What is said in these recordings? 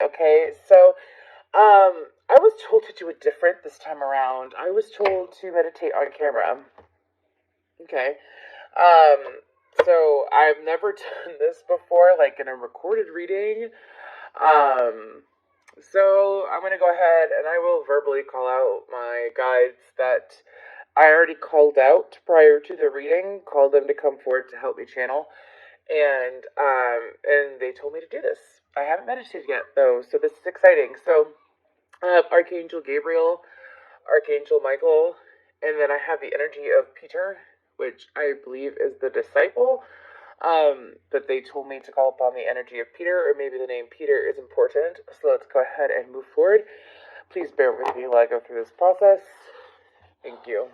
Okay, so I was told to do it different this time around. I was told to meditate on camera. Okay. Um, so I've never done this before, like in a recorded reading. Um, so I'm gonna go ahead and I will verbally call out my guides that I already called out prior to the reading, called them to come forward to help me channel, and they told me to do this. I haven't meditated yet though, so this is exciting. So Archangel Gabriel, Archangel Michael, and then I have the energy of Peter, which I believe is the disciple. But they told me to call upon the energy of Peter, or maybe the name Peter is important. So let's go ahead and move forward. Please bear with me while I go through this process. Thank you.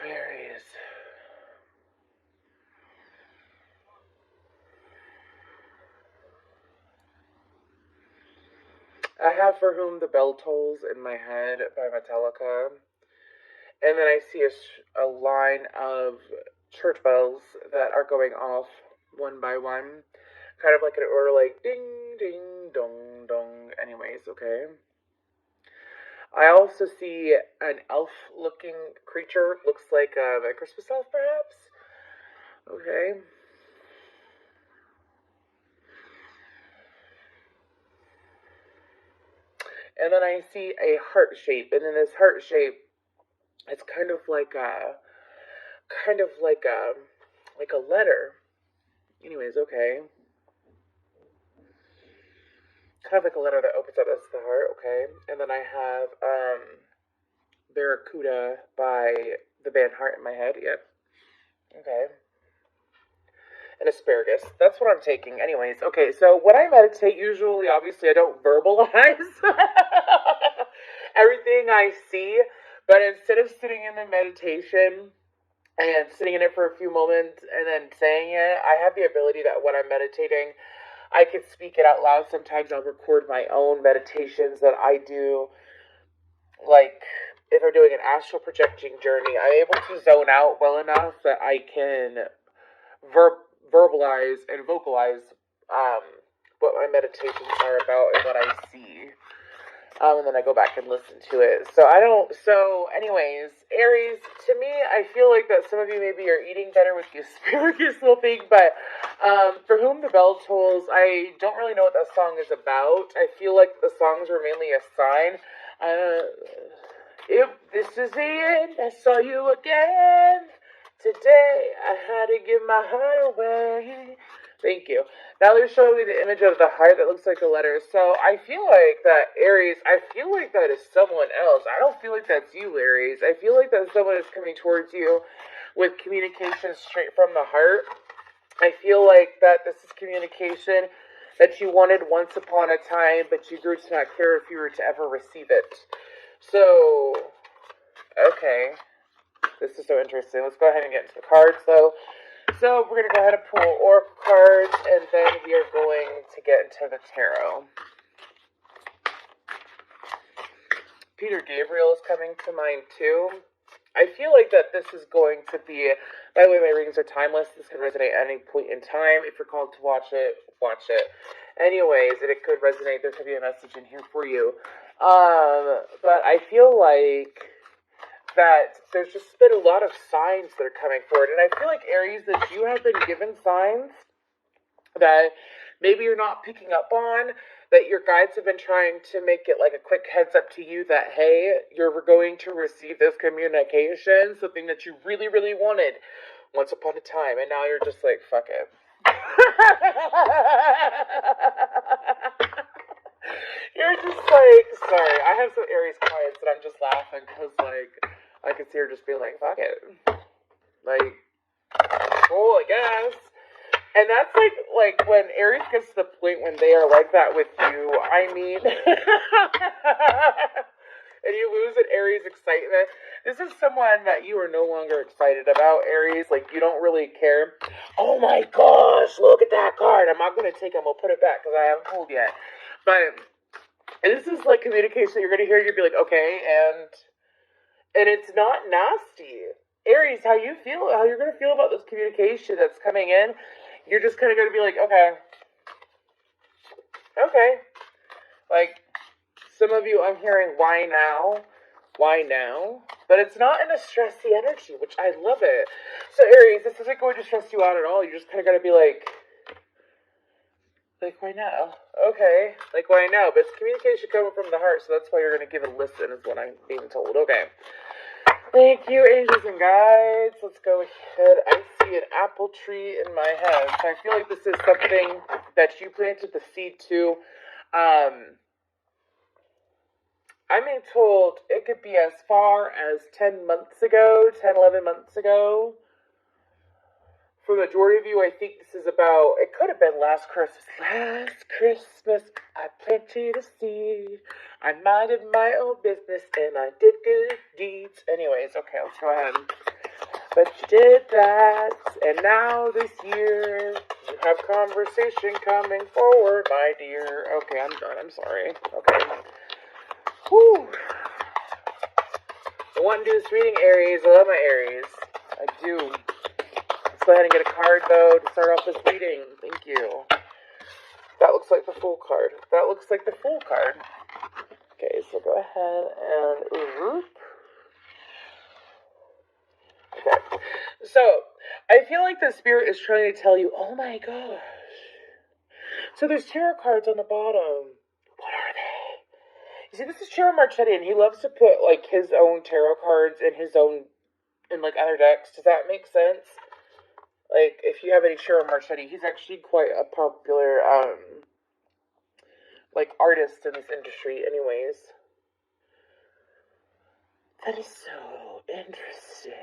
Aries. I have For Whom the Bell Tolls in my head by Metallica. And then I see a line of church bells that are going off one by one. Kind of like an order, like ding, ding, dong, dong. Anyways, okay. I also see an elf-looking creature. Looks like a Christmas elf, perhaps. Okay. And then I see a heart shape, and in this heart shape, it's kind of like a letter. Anyways, okay. Kind of like a letter that opens up as the heart, okay. And then I have Barracuda by the band Heart in my head. Yep. Okay. And asparagus. That's what I'm taking. Anyways, okay, so when I meditate, usually, obviously, I don't verbalize everything I see, but instead of sitting in the meditation and sitting in it for a few moments and then saying it, I have the ability that when I'm meditating, I can speak it out loud. Sometimes I'll record my own meditations that I do, like if I'm doing an astral projecting journey, I'm able to zone out well enough that I can verbalize and vocalize what my meditations are about and what I see. And then I go back and listen to it. So anyways, Aries, to me, I feel like that some of you maybe are eating better with the asparagus little thing, but For Whom the Bell Tolls, I don't really know what that song is about. I feel like the songs were mainly a sign. If this is the end, I saw you again. Today, I had to give my heart away. Thank you. Now they're showing me the image of the heart that looks like a letter. So I feel like that, Aries, I feel like that is someone else. I don't feel like that's you, Aries. I feel like that someone is coming towards you with communication straight from the heart. I feel like that this is communication that you wanted once upon a time, but you grew to not care if you were to ever receive it. So, okay. This is so interesting. Let's go ahead and get into the cards, though. So we're going to go ahead and pull oracle cards, and then we are going to get into the tarot. Peter Gabriel is coming to mind, too. I feel like that this is going to be, by the way, my readings are timeless. This can resonate at any point in time. If you're called to watch it, watch it. Anyways, and it could resonate. There could be a message in here for you. But I feel like that there's just been a lot of signs that are coming forward. And I feel like, Aries, that you have been given signs that maybe you're not picking up on, that your guides have been trying to make it like a quick heads up to you that, hey, you're going to receive this communication, something that you really, really wanted once upon a time. And now you're just like, fuck it. You're just like, sorry, I have some Aries clients and I'm just laughing because, like, I could see her just being like, fuck it. Like, cool, I guess. And that's like when Aries gets to the point when they are like that with you, I mean, and you lose an Aries excitement. This is someone that you are no longer excited about, Aries. Like, you don't really care. Oh my gosh, look at that card. I'm not going to take it. We'll put it back because I haven't pulled yet. But this is like communication that you're going to hear. You'll be like, okay, and it's not nasty. Aries, how you're going to feel about this communication that's coming in, you're just kind of going to be like, okay. Like, some of you, I'm hearing, why now? Why now? But it's not in a stressy energy, which I love it. So, Aries, this isn't going to stress you out at all. You're just kind of going to be like, why now? Okay, why now? But it's communication coming from the heart, so that's why you're going to give it a listen, is what I'm being told. Okay. Thank you, angels and guides. Let's go ahead. I see an apple tree in my head. So I feel like this is something that you planted the seed to. I'm being told it could be as far as 10 months ago, 10, 11 months ago. For the majority of you, I think this is about, it could have been last Christmas. Last Christmas, I planted a seed. I minded my own business and I did good deeds. Anyways, okay, let's go ahead. But you did that, and now this year, you have conversation coming forward, my dear. Okay, I'm done, I'm sorry. Okay. Whew. I want to do this reading, Aries. I love my Aries. I do. Let's go ahead and get a card, though, to start off this reading. Thank you. That looks like the Fool card. That looks like the Fool card. Okay, so go ahead and... Okay. So, I feel like the Spirit is trying to tell you, oh my gosh. So there's tarot cards on the bottom. What are they? You see, this is Tarot Marchetti, and he loves to put, his own tarot cards in other decks. Does that make sense? If you have any Tarot Marchetti, he's actually quite a popular, artist in this industry anyways. That is so interesting.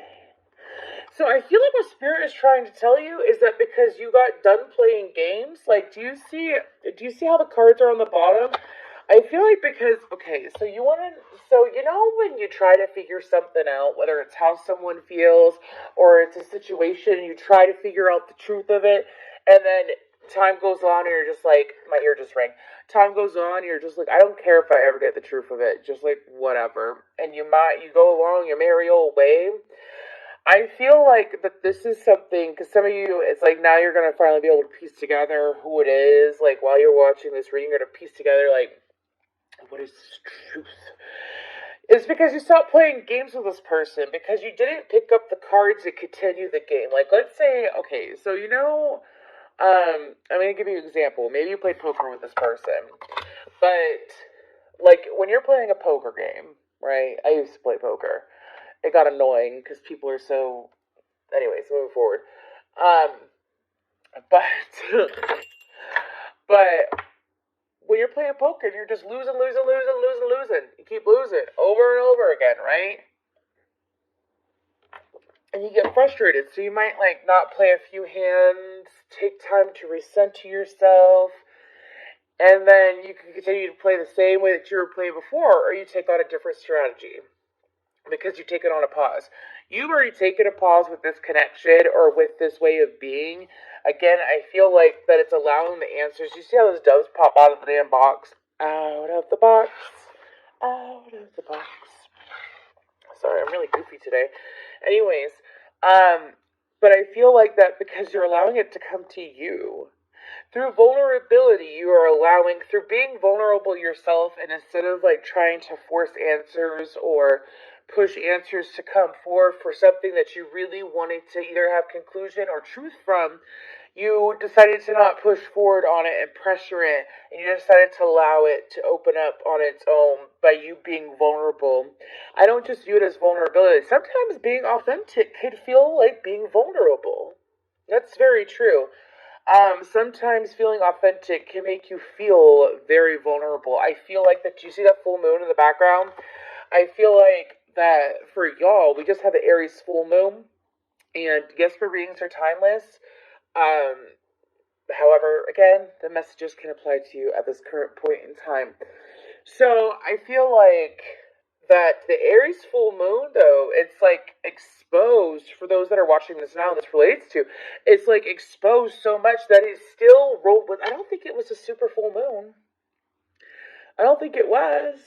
So I feel like what Spirit is trying to tell you is that because you got done playing games, do you see how the cards are on the bottom? I feel like because, okay, so you know when you try to figure something out, whether it's how someone feels or it's a situation, you try to figure out the truth of it, and then time goes on and you're just like, my ear just rang. Time goes on and you're just like, I don't care if I ever get the truth of it, just whatever. And you go along your merry old way. I feel like that this is something, because some of you, it's now you're going to finally be able to piece together who it is, while you're watching this reading, you're going to piece together, what is truth? It's because you stopped playing games with this person, because you didn't pick up the cards to continue the game. Let's say, okay, so I'm going to give you an example. Maybe you played poker with this person, but, when you're playing a poker game, right, I used to play poker. It got annoying because people are so... Anyways, moving forward. But when you're playing poker, you're just losing. You keep losing over and over again, right? And you get frustrated, so you might, not play a few hands, take time to recenter yourself, and then you can continue to play the same way that you were playing before, or you take on a different strategy. Because you take it on a pause. You've already taken a pause with this connection or with this way of being. Again, I feel like that it's allowing the answers. You see how those doves pop out of the damn box? Out of the box. Out of the box. Sorry, I'm really goofy today. Anyways, but I feel like that because you're allowing it to come to you. Through vulnerability, you are allowing, through being vulnerable yourself, and instead of trying to force answers or push answers to come forward for something that you really wanted to either have conclusion or truth from, you decided to not push forward on it and pressure it, and you decided to allow it to open up on its own by you being vulnerable. I don't just view it as vulnerability. Sometimes being authentic could feel like being vulnerable. That's very true. Sometimes feeling authentic can make you feel very vulnerable. I feel like that, you see that full moon in the background? I feel like that for y'all, we just had the Aries full moon, and yes, for readings are timeless. However, again, the messages can apply to you at this current point in time. So I feel like that the Aries full moon, though, it's exposed, for those that are watching this now, this relates to, it's exposed so much that it's still rolled with, I don't think it was a super full moon. I don't think it was.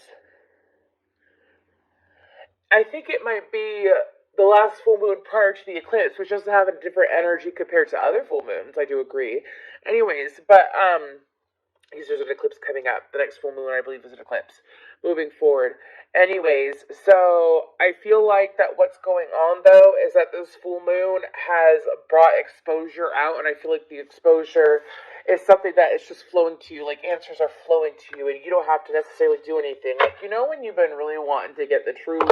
I think it might be the last full moon prior to the eclipse, which doesn't have a different energy compared to other full moons. I do agree. Anyways, but because there's an eclipse coming up. The next full moon, I believe, is an eclipse. Moving forward. Anyways, so I feel like that what's going on, though, is that this full moon has brought exposure out, and I feel like the exposure is something that is just flowing to you. Like, answers are flowing to you, and you don't have to necessarily do anything. Like, you know when you've been really wanting to get the truth?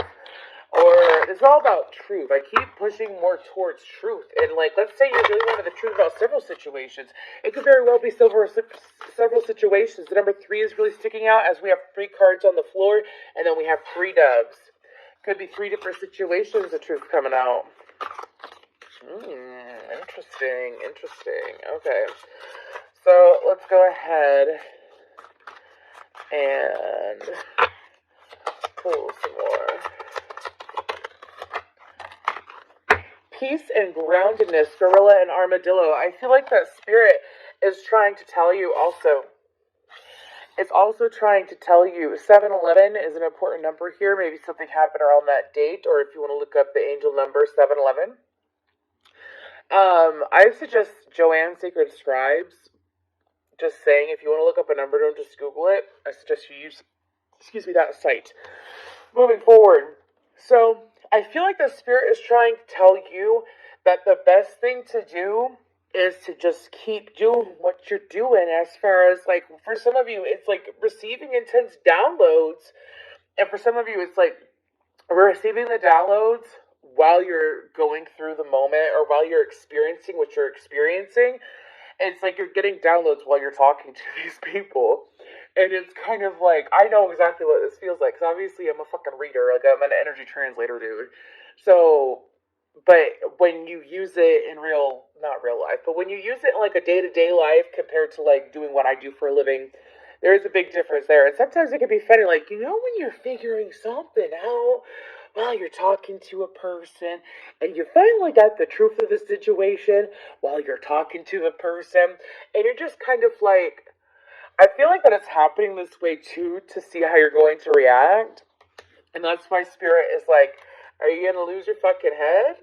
Or it's all about truth. I keep pushing more towards truth. And, like, let's say you really wanted the truth about several situations. It could very well be several situations. The number 3 is really sticking out as we have 3 cards on the floor. And then we have 3 doves. Could be 3 different situations of truth coming out. Interesting. Okay. So, let's go ahead and pull some more. Peace and groundedness, gorilla and armadillo. I feel like that spirit is trying to tell you also. It's also trying to tell you 7-11 is an important number here. Maybe something happened around that date, or if you want to look up the angel number 7-11. I suggest Joanne Sacred Scribes. Just saying, if you want to look up a number, don't just Google it. I suggest you use, that site. Moving forward. So, I feel like the spirit is trying to tell you that the best thing to do is to just keep doing what you're doing, as far as, like, for some of you, it's like receiving intense downloads, and for some of you, it's like receiving the downloads while you're going through the moment, or while you're experiencing what you're experiencing. It's like you're getting downloads while you're talking to these people. And it's kind of like, I know exactly what this feels like, because obviously I'm a fucking reader. Like, I'm an energy translator, dude. So, but when you use it in not real life, but when you use it in, like, a day-to-day life compared to, like, doing what I do for a living, there is a big difference there. And sometimes it can be funny, like, you know when you're figuring something out while you're talking to a person, and you finally got the truth of the situation while you're talking to the person, and you're just kind of like, I feel like that it's happening this way too, to see how you're going to react. And that's why Spirit is like, are you going to lose your fucking head?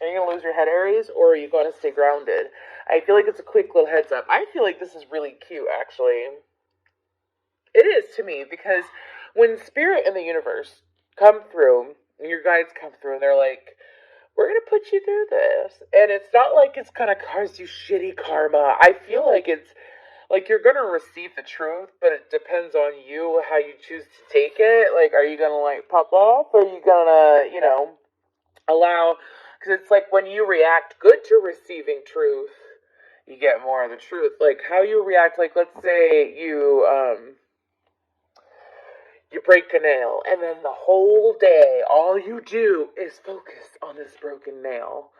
Are you going to lose your head, Aries? Or are you going to stay grounded? I feel like it's a quick little heads up. I feel like this is really cute, actually. It is to me, because when Spirit and the universe come through, and your guides come through, and they're like, we're going to put you through this. And it's not like it's going to cause you shitty karma. I feel like it's like you're going to receive the truth, but it depends on you how you choose to take it. Like, are you going to, like, pop off? Or are you going to, allow... Because it's like when you react good to receiving truth, you get more of the truth. Like, how you react, like, let's say you break a nail, and then the whole day, all you do is focus on this broken nail.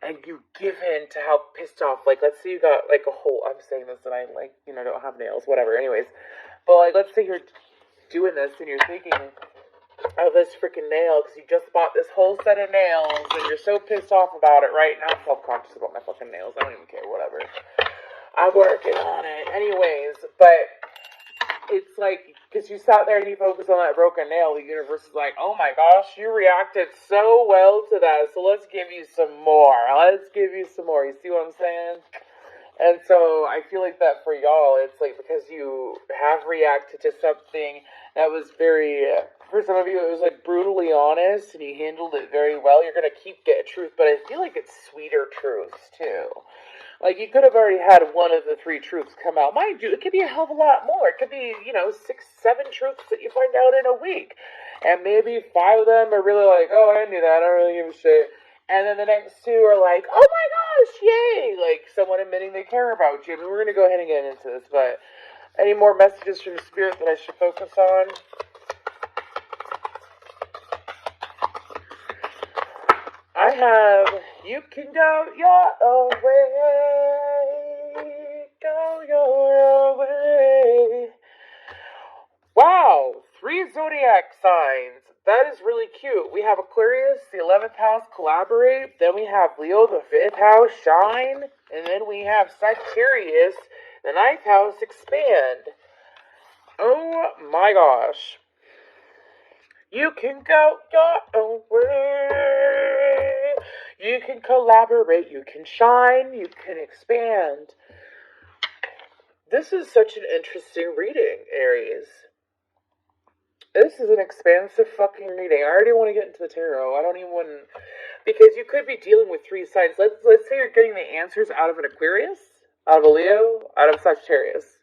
And you give in to how pissed off, like, let's say you got, like, a whole, I'm saying this and I, like, don't have nails, whatever, anyways. But, like, let's say you're doing this and you're thinking of this freaking nail because you just bought this whole set of nails and you're so pissed off about it right now. I'm self-conscious about my fucking nails. I don't even care, whatever. I'm working on it. Anyways, but it's like, because you sat there and you focus on that broken nail, the universe is like, oh my gosh, you reacted so well to that, so let's give you some more. You see what I'm saying? And so I feel like that for y'all, it's like because you have reacted to something that was very, for some of you, it was like brutally honest and you handled it very well. You're going to keep getting truth, but I feel like it's sweeter truths too. Like, you could have already had one of the 3 truths come out. Mind you, it could be a hell of a lot more. It could be, 6, 7 truths that you find out in a week. And maybe 5 of them are really like, oh, I knew that. I don't really give a shit. And then the next 2 are like, oh my gosh, yay! Like, someone admitting they care about you. I mean, we're going to go ahead and get into this, but any more messages from Spirit that I should focus on? I have, you can go your way, go your way. Wow, 3 zodiac signs. That is really cute. We have Aquarius, the 11th house, collaborate. Then we have Leo, the 5th house, shine. And then we have Sagittarius, the 9th house, expand. Oh my gosh. You can go your own way. You can collaborate, you can shine, you can expand. This is such an interesting reading, Aries. This is an expansive fucking reading. I already want to get into the tarot. I don't even want to, because you could be dealing with three sides. Let's say you're getting the answers out of an Aquarius, out of a Leo, out of Sagittarius.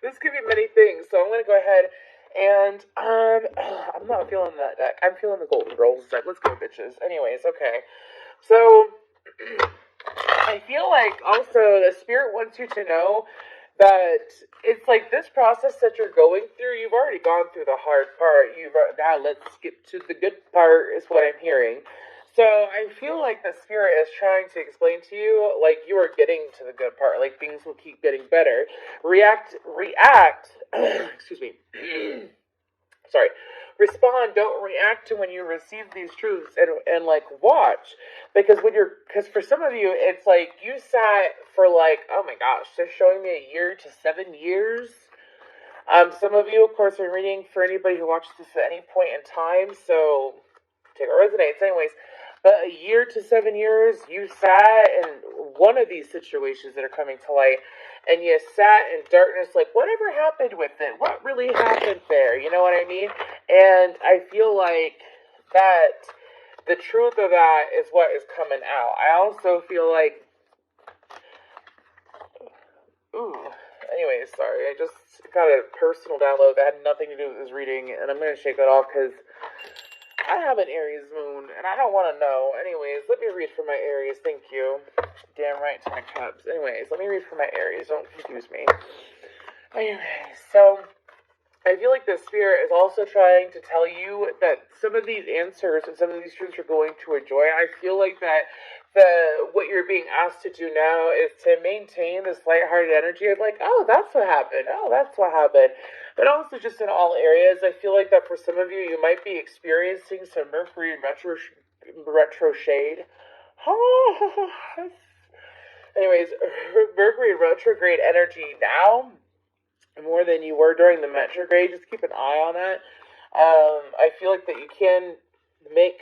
This could be many things. So I'm going to go ahead and I'm not feeling that deck. I'm feeling the Golden Girls deck. Let's go, bitches. Anyways, okay. So I feel like also the spirit wants you to know that it's like this process that you're going through, you've already gone through the hard part. Now let's skip to the good part is what I'm hearing. So I feel like the spirit is trying to explain to you, like, you are getting to the good part, like things will keep getting better. React, excuse me. Sorry. Respond, don't react to when you receive these truths, and like watch, because for some of you it's like you sat for like, oh my gosh, they're showing me a year to 7 years. Some of you of course are reading for anybody who watches this at any point in time, so take it resonates anyways. But a year to 7 years you sat in one of these situations that are coming to light, and you sat in darkness, like, whatever happened with it? What really happened there? You know what I mean? And I feel like that the truth of that is what is coming out. I also feel like, anyways, sorry, I just got a personal download that had nothing to do with this reading, and I'm going to shake that off because I have an Aries moon, and I don't want to know. Anyways, let me read for my Aries. Thank you. Damn right, 10 of Cups. Anyways, let me read for my Aries. Don't confuse me. Anyways, so I feel like the spirit is also trying to tell you that some of these answers and some of these truths you're going to enjoy. I feel like that what you're being asked to do now is to maintain this lighthearted energy of like, oh, that's what happened. Oh, that's what happened. But also just in all areas, I feel like that for some of you, you might be experiencing some Mercury in retro shade. Anyways, Mercury retrograde energy now, more than you were during the retrograde. Just keep an eye on that. I feel like that you can make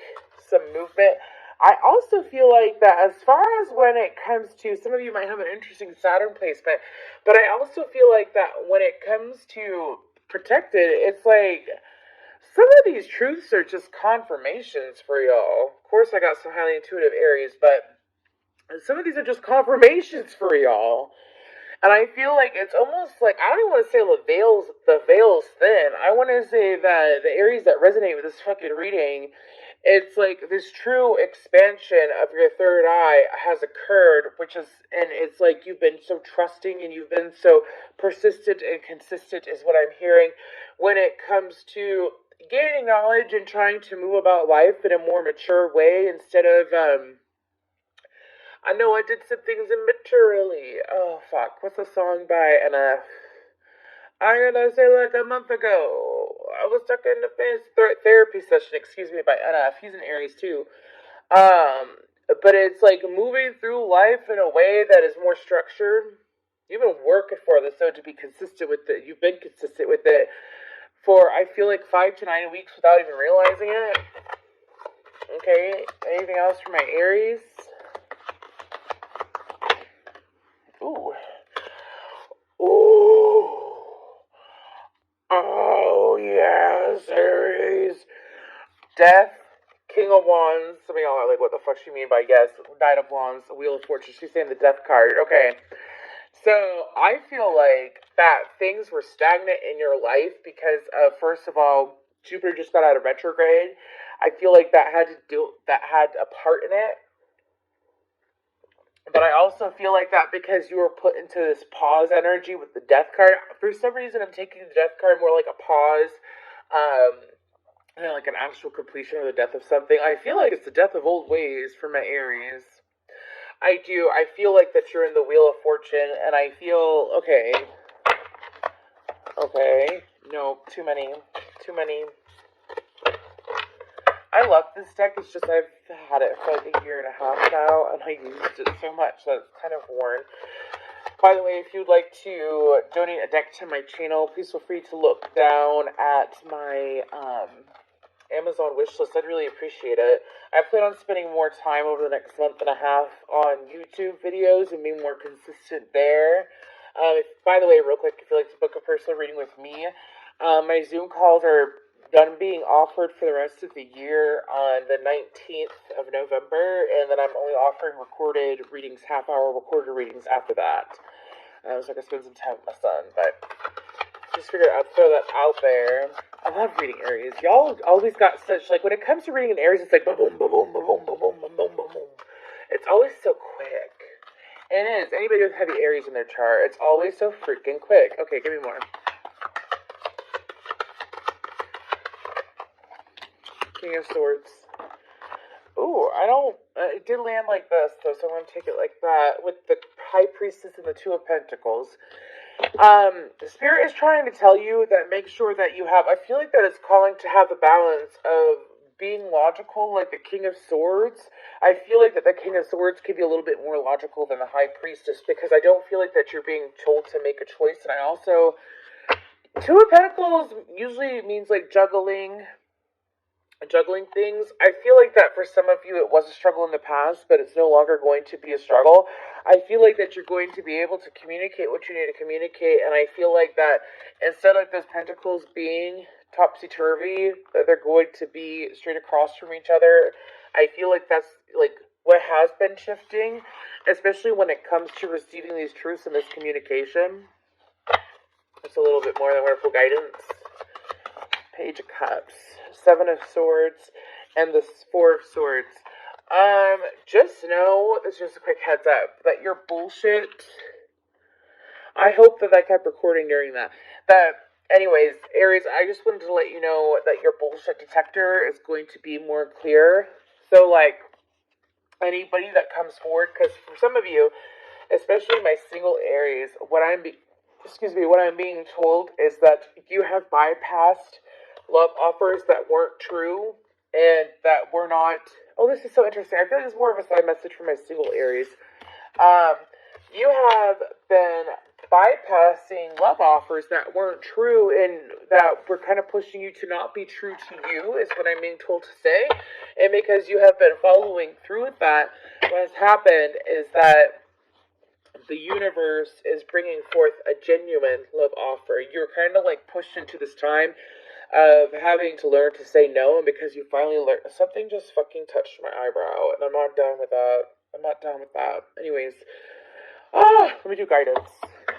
some movement. I also feel like that as far as when it comes to, some of you might have an interesting Saturn placement, but I also feel like that when it comes to protected, it's like some of these truths are just confirmations for y'all. Of course, I got some highly intuitive Aries, but some of these are just confirmations for y'all. And I feel like it's almost like, I don't even want to say the veil's thin. I want to say that the Aries that resonate with this fucking reading, it's like this true expansion of your third eye has occurred, and it's like you've been so trusting and you've been so persistent and consistent is what I'm hearing when it comes to gaining knowledge and trying to move about life in a more mature way instead of, I know I did some things immaturely. Oh, fuck. What's the song by NF? I'm gonna say like a month ago, I was stuck in the therapy session, excuse me, by NF. He's an Aries too. But it's like moving through life in a way that is more structured. You've been working for this, so to be consistent with it. You've been consistent with it for, I feel like, 5 to 9 weeks without even realizing it. Okay, anything else for my Aries? Ooh. Ooh. Oh, yes, Aries. Death, King of Wands. Some of y'all are like, what the fuck she mean by yes? Knight of Wands, Wheel of Fortune. She's saying the Death card. Okay. So, I feel like that things were stagnant in your life because, first of all, Jupiter just got out of retrograde. I feel like that had a part in it. But I also feel like that because you were put into this pause energy with the Death card. For some reason, I'm taking the Death card more like a pause, like an actual completion or the death of something. I feel like it's the death of old ways for my Aries. I do. I feel like that you're in the Wheel of Fortune, and I feel, okay. No, too many. I love this deck. It's just I've had it for like a year and a half now, and I used it so much that it's kind of worn. By the way, if you'd like to donate a deck to my channel, please feel free to look down at my Amazon wish list, I'd really appreciate it. I plan on spending more time over the next month and a half on YouTube videos and being more consistent there. By the way, real quick, if you'd like to book a personal reading with me, my Zoom calls are done being offered for the rest of the year on the 19th of November, and then I'm only offering recorded readings, half-hour recorded readings after that. So I can spend some time with my son, but just figured I'd throw that out there. I love reading Aries. Y'all always got such, like, when it comes to reading an Aries, it's like, boom, boom, boom, boom, boom, boom, boom, boom, boom, boom, boom. It's always so quick. And it is. Anybody with heavy Aries in their chart, it's always so freaking quick. Okay, give me more. King of Swords. Ooh, it did land like this, though, so I'm going to take it like that, with the High Priestess and the Two of Pentacles. Spirit is trying to tell you that make sure that you have, I feel like that it's calling to have the balance of being logical, like the King of Swords. I feel like that the King of Swords can be a little bit more logical than the High Priestess, because I don't feel like that you're being told to make a choice, and I also, Two of Pentacles usually means like juggling things. I feel like that for some of you it was a struggle in the past, but it's no longer going to be a struggle. I feel like that you're going to be able to communicate what you need to communicate, and I feel like that instead of those pentacles being topsy-turvy, that they're going to be straight across from each other. I feel like that's like what has been shifting, especially when it comes to receiving these truths and this communication. It's a little bit more than wonderful guidance. Page of Cups, Seven of Swords, and the Four of Swords. Just know, this is just a quick heads up, that your bullshit, I hope that I kept recording during that. Anyways, Aries, I just wanted to let you know that your bullshit detector is going to be more clear. So, like, anybody that comes forward, because for some of you, especially my single Aries, what I'm being told is that you have bypassed love offers that weren't true and that were not. Oh, this is so interesting. I feel like this is more of a side message for my single Aries. You have been bypassing love offers that weren't true and that were kind of pushing you to not be true to you, is what I'm being told to say. And because you have been following through with that, what has happened is that the universe is bringing forth a genuine love offer. You're kind of like pushed into this time of having to learn to say no, and because you finally learned, something just fucking touched my eyebrow, and I'm not done with that. Anyways, let me do guidance.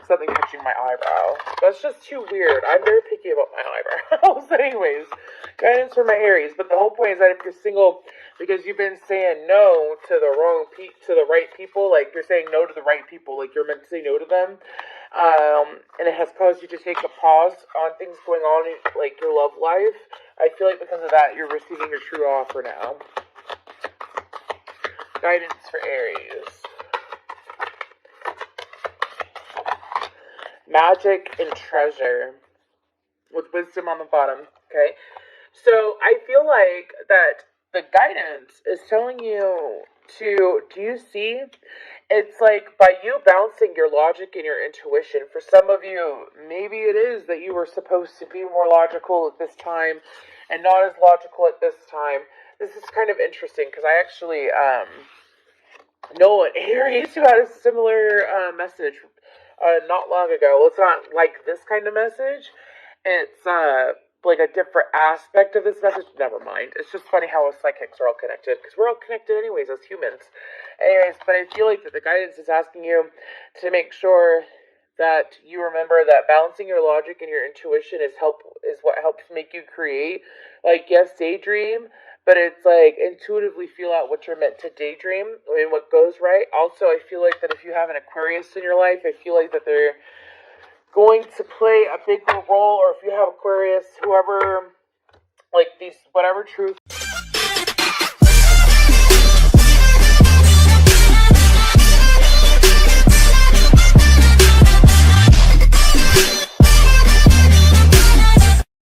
Something touching my eyebrow. That's just too weird. I'm very picky about my eyebrows. Anyways, guidance for my Aries. But the whole point is that if you're single, because you've been saying no to the right people, like you're saying no to the right people, like you're meant to say no to them, and it has caused you to take a pause on things going on in, like, your love life. I feel like because of that, you're receiving your true offer now. Guidance for Aries. Magic and treasure, with wisdom on the bottom, okay? So I feel like that the guidance is telling you to, do you see? It's like by you balancing your logic and your intuition, for some of you, maybe it is that you were supposed to be more logical at this time and not as logical at this time. This is kind of interesting because I actually know an Aries who had a similar message not long ago. Well, it's not like this kind of message. It's like a different aspect of this message. Never mind. It's just funny how us psychics are all connected, because we're all connected anyways as humans. Anyways, but I feel like that the guidance is asking you to make sure that you remember that balancing your logic and your intuition is what helps make you create. Like, yes, daydream, but it's like intuitively feel out what you're meant to daydream and what goes right. Also, I feel like that if you have an Aquarius in your life, I feel like that they're going to play a bigger role, or if you have Aquarius, whoever, like, these, whatever truth